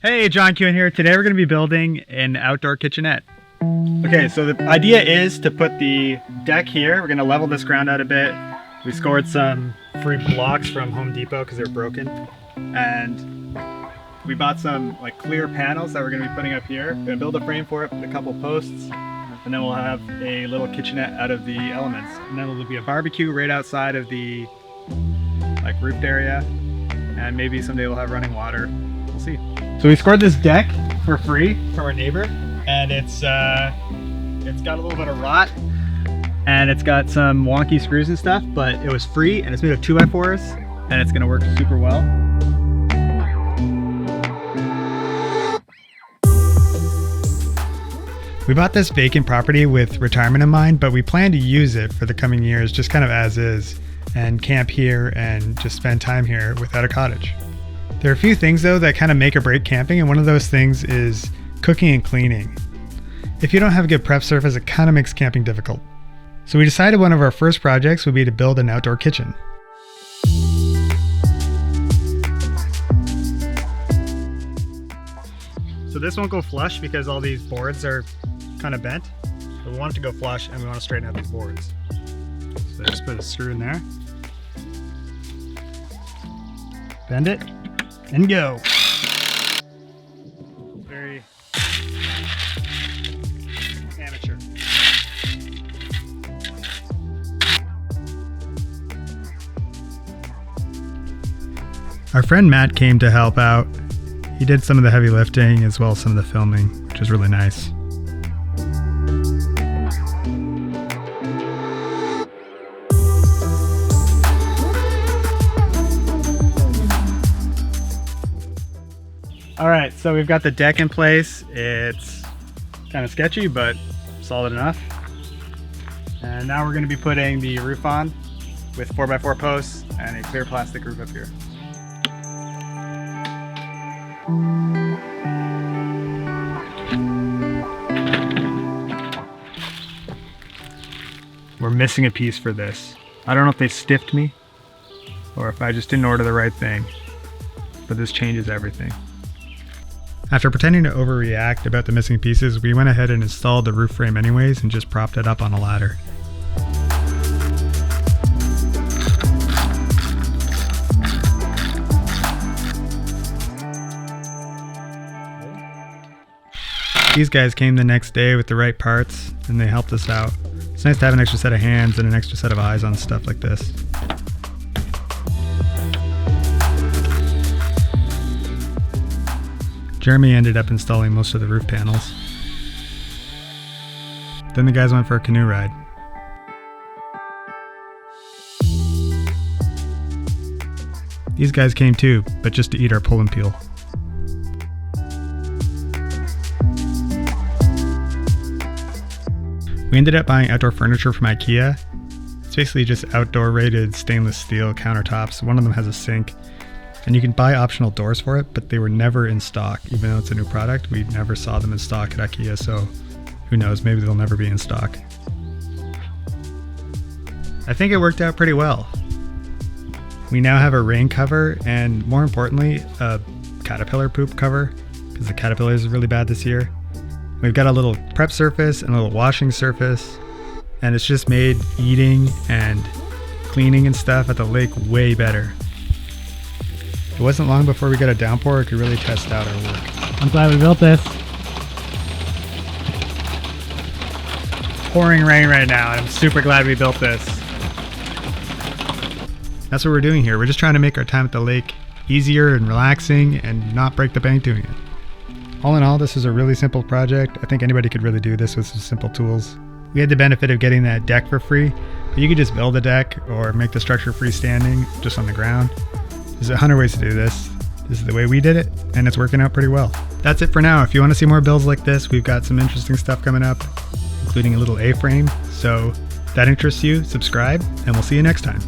Hey, John Q here. Today we're going to be building an outdoor kitchenette. Okay, so the idea is to put the deck here. We're going to level this ground out a bit. We scored some free blocks from Home Depot because they're broken. And we bought some clear panels that we're going to be putting up here. We're going to build a frame for it with a couple posts. And then we'll have a little kitchenette out of the elements. And then it'll be a barbecue right outside of the roofed area. And maybe someday we'll have running water. We'll see. So we scored this deck for free from our neighbor, and it's got a little bit of rot and it's got some wonky screws and stuff, but it was free and it's made of 2x4s and it's gonna work super well. We bought this vacant property with retirement in mind, but we plan to use it for the coming years just kind of as is and camp here and just spend time here without a cottage. There are a few things though that kind of make or break camping, and one of those things is cooking and cleaning. If you don't have a good prep surface, it kind of makes camping difficult. So we decided one of our first projects would be to build an outdoor kitchen. So this won't go flush because all these boards are kind of bent. But we want it to go flush and we want to straighten out these boards. So just put a screw in there. Bend it and go. Very amateur. Our friend Matt came to help out. He did some of the heavy lifting as well as some of the filming, which was really nice. All right, so we've got the deck in place. It's kind of sketchy, but solid enough. And now we're going to be putting the roof on with 4x4 posts and a clear plastic roof up here. We're missing a piece for this. I don't know if they stiffed me or if I just didn't order the right thing, but this changes everything. After pretending to overreact about the missing pieces, we went ahead and installed the roof frame anyways and just propped it up on a ladder. These guys came the next day with the right parts and they helped us out. It's nice to have an extra set of hands and an extra set of eyes on stuff like this. Jeremy ended up installing most of the roof panels. Then the guys went for a canoe ride. These guys came too, but just to eat our pull and peel. We ended up buying outdoor furniture from IKEA. It's basically just outdoor rated stainless steel countertops. One of them has a sink. And you can buy optional doors for it, but they were never in stock. Even though it's a new product, we never saw them in stock at IKEA, so who knows, maybe they'll never be in stock. I think it worked out pretty well. We now have a rain cover and, more importantly, a caterpillar poop cover, because the caterpillars are really bad this year. We've got a little prep surface and a little washing surface, and it's just made eating and cleaning and stuff at the lake way better. It wasn't long before we got a downpour, it could really test out our work. I'm glad we built this. Pouring rain right now, and I'm super glad we built this. That's what we're doing here. We're just trying to make our time at the lake easier and relaxing and not break the bank doing it. All in all, this is a really simple project. I think anybody could really do this with some simple tools. We had the benefit of getting that deck for free, but you could just build a deck or make the structure freestanding just on the ground. There's 100 ways to do this. This is the way we did it, and it's working out pretty well. That's it for now. If you want to see more builds like this, we've got some interesting stuff coming up, including a little A-frame. So if that interests you, subscribe, and we'll see you next time.